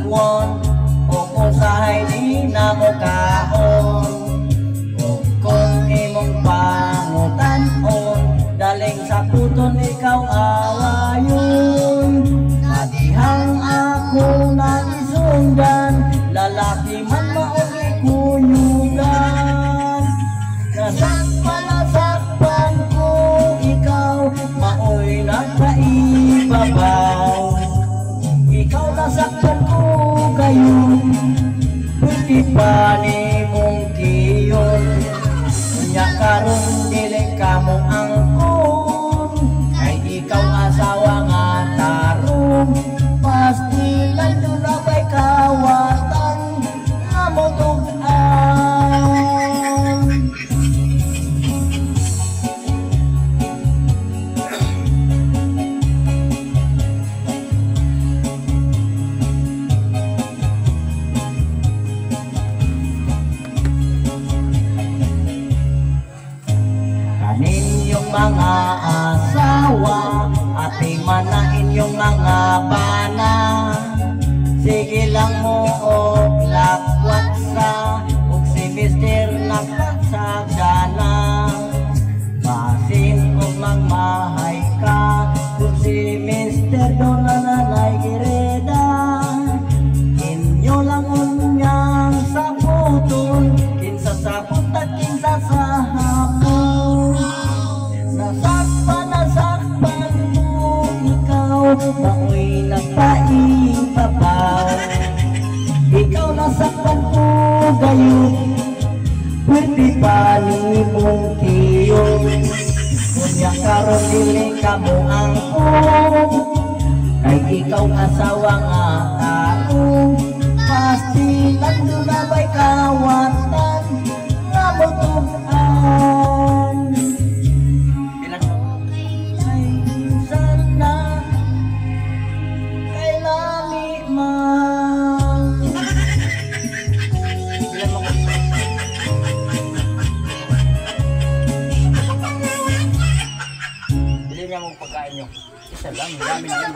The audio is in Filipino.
buwan o usahay di na mo kaon o kung imong pangutan-on daling sa puton ikaw awayon matihang ako naisundan lalaki man mauli kuyugan nasakpan ko ikaw maoy nagkaibabaw ikaw nasakpan ko kayo pwede pa ni mong kiyon nya karon dili ka mo angkon ay ikaw asawa nga tarong pastilan doon na ba'y kawatan nga mo tugan kaninyong mga asawa ati manahin yung mga bana sige lang mo og lakwat sa ug si mister nagpagsagdana basin og mangmahay ka ug si mister doon na nanay gireda inyo lang unyang sa puton kinsa sa putat kinsa sa hapon nasakpan mo ikaw maoy nagpaibabaw ikaw nasakpan ko gayon pwede pa ni mong kiyon kunya karon dili ka mo angkon kay ikaw asawa nga taong pasti nandun na ba'y kawatan nga mo tugan pagkain nyo isa lang, maraming yan